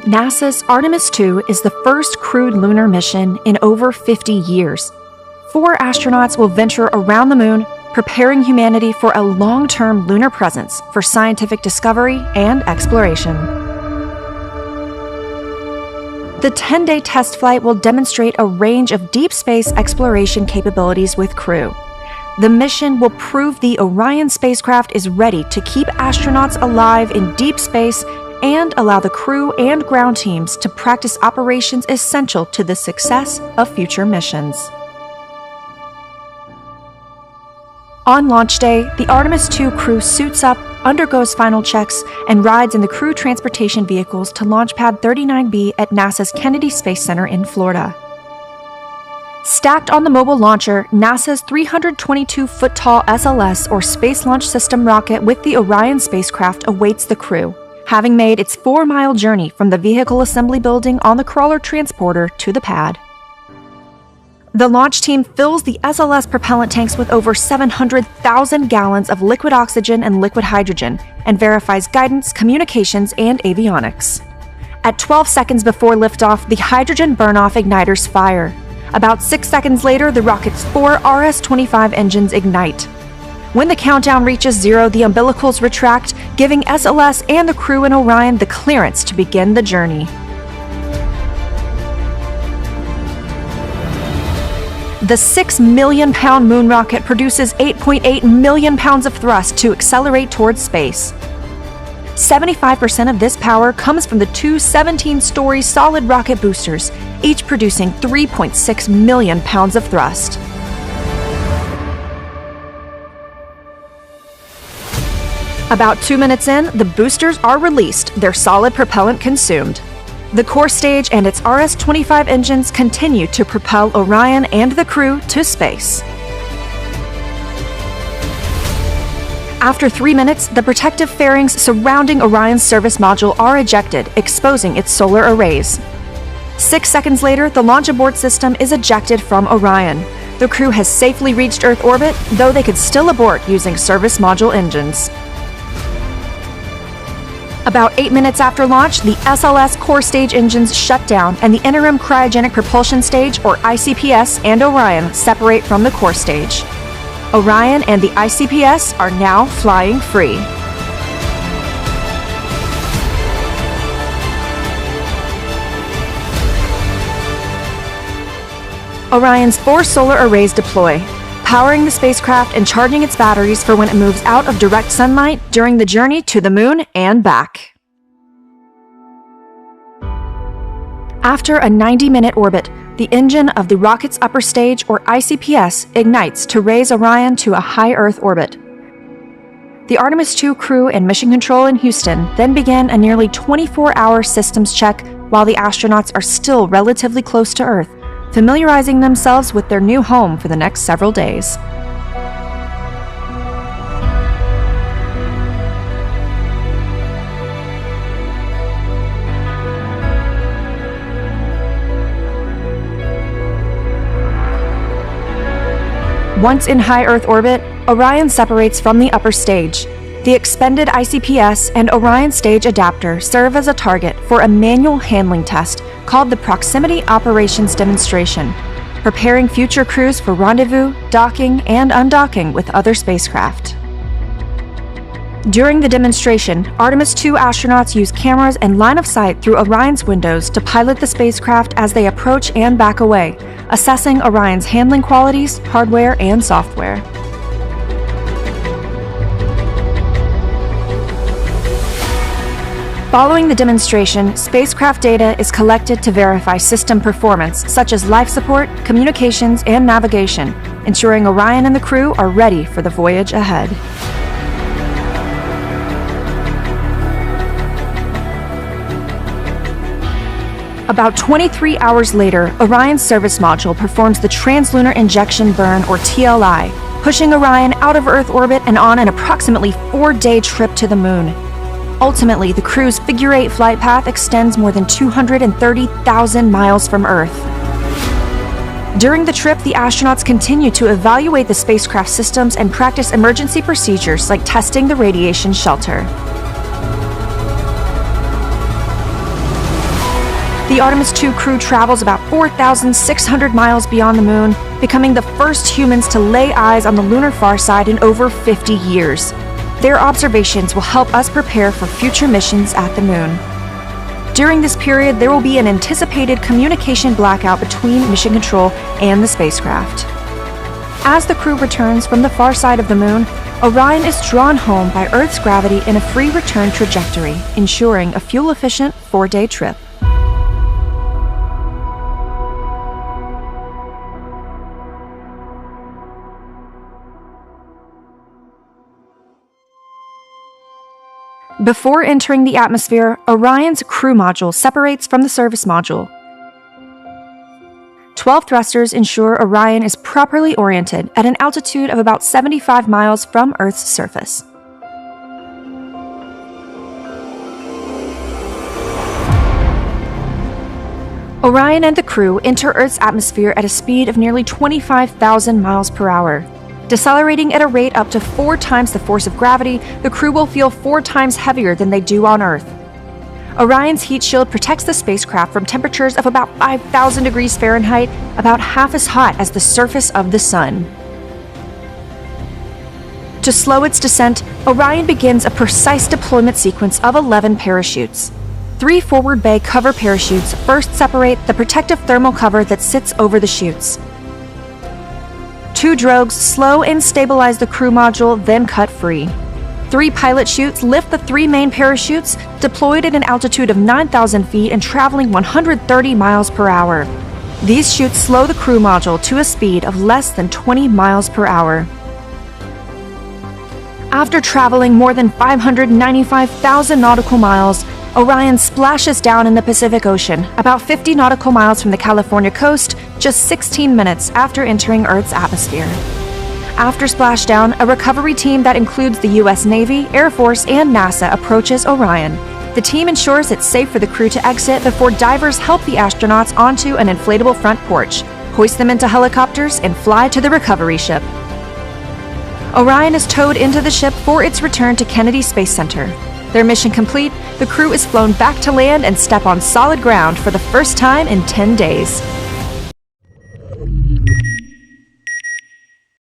NASA's Artemis II is the first crewed lunar mission in over 50 years. 4 astronauts will venture around the moon, preparing humanity for a long-term lunar presence for scientific discovery and exploration. The 10-day test flight will demonstrate a range of deep space exploration capabilities with crew. The mission will prove the Orion spacecraft is ready to keep astronauts alive in deep space and allow the crew and ground teams to practice operations essential to the success of future missions. On launch day, the Artemis II crew suits up, undergoes final checks, and rides in the crew transportation vehicles to Launch Pad 39B at NASA's Kennedy Space Center in Florida. Stacked on the mobile launcher, NASA's 322-foot-tall SLS, or Space Launch System rocket with the Orion spacecraft awaits the crew, having made its 4-mile journey from the vehicle assembly building on the crawler transporter to the pad. The launch team fills the SLS propellant tanks with over 700,000 gallons of liquid oxygen and liquid hydrogen and verifies guidance, communications, and avionics. At 12 seconds before liftoff, the hydrogen burn-off igniters fire. About 6 seconds later, the rocket's 4 RS-25 engines ignite. When the countdown reaches 0, the umbilicals retract, giving SLS and the crew in Orion the clearance to begin the journey. The 6 million-pound moon rocket produces 8.8 million pounds of thrust to accelerate towards space. 75% of this power comes from the 2 17-story solid rocket boosters, each producing 3.6 million pounds of thrust. About 2 minutes in, the boosters are released, their solid propellant consumed. The core stage and its RS-25 engines continue to propel Orion and the crew to space. After 3 minutes, the protective fairings surrounding Orion's service module are ejected, exposing its solar arrays. 6 seconds later, the launch abort system is ejected from Orion. The crew has safely reached Earth orbit, though they could still abort using service module engines. About 8 minutes after launch, the SLS core stage engines shut down and the interim cryogenic propulsion stage, or ICPS, and Orion separate from the core stage. Orion and the ICPS are now flying free. Orion's 4 solar arrays deploy, powering the spacecraft and charging its batteries for when it moves out of direct sunlight during the journey to the moon and back. After a 90-minute orbit, the engine of the rocket's upper stage, or ICPS, ignites to raise Orion to a high Earth orbit. The Artemis II crew and Mission Control in Houston then begin a nearly 24-hour systems check while the astronauts are still relatively close to Earth, familiarizing themselves with their new home for the next several days. Once in high Earth orbit, Orion separates from the upper stage. The expended ICPS and Orion stage adapter serve as a target for a manual handling test called the Proximity Operations Demonstration, preparing future crews for rendezvous, docking, and undocking with other spacecraft. During the demonstration, Artemis II astronauts use cameras and line of sight through Orion's windows to pilot the spacecraft as they approach and back away, assessing Orion's handling qualities, hardware, and software. Following the demonstration, spacecraft data is collected to verify system performance, such as life support, communications, and navigation, ensuring Orion and the crew are ready for the voyage ahead. About 23 hours later, Orion's service module performs the Translunar Injection Burn, or TLI, pushing Orion out of Earth orbit and on an approximately 4-day trip to the moon. Ultimately, the crew's figure-8 flight path extends more than 230,000 miles from Earth. During the trip, the astronauts continue to evaluate the spacecraft systems and practice emergency procedures like testing the radiation shelter. The Artemis II crew travels about 4,600 miles beyond the moon, becoming the first humans to lay eyes on the lunar far side in over 50 years. Their observations will help us prepare for future missions at the moon. During this period, there will be an anticipated communication blackout between Mission Control and the spacecraft. As the crew returns from the far side of the moon, Orion is drawn home by Earth's gravity in a free return trajectory, ensuring a fuel-efficient 4-day trip. Before entering the atmosphere, Orion's crew module separates from the service module. 12 thrusters ensure Orion is properly oriented at an altitude of about 75 miles from Earth's surface. Orion and the crew enter Earth's atmosphere at a speed of nearly 25,000 miles per hour. Decelerating at a rate up to 4 times the force of gravity, the crew will feel 4 times heavier than they do on Earth. Orion's heat shield protects the spacecraft from temperatures of about 5,000 degrees Fahrenheit, about half as hot as the surface of the Sun. To slow its descent, Orion begins a precise deployment sequence of 11 parachutes. 3 forward bay cover parachutes first separate the protective thermal cover that sits over the chutes. 2 drogues slow and stabilize the crew module, then cut free. 3 pilot chutes lift the 3 main parachutes, deployed at an altitude of 9,000 feet and traveling 130 miles per hour. These chutes slow the crew module to a speed of less than 20 miles per hour. After traveling more than 595,000 nautical miles, Orion splashes down in the Pacific Ocean, about 50 nautical miles from the California coast, just 16 minutes after entering Earth's atmosphere. After splashdown, a recovery team that includes the U.S. Navy, Air Force, and NASA approaches Orion. The team ensures it's safe for the crew to exit before divers help the astronauts onto an inflatable front porch, hoist them into helicopters, and fly to the recovery ship. Orion is towed into the ship for its return to Kennedy Space Center. Their mission complete, the crew is flown back to land and step on solid ground for the first time in 10 days.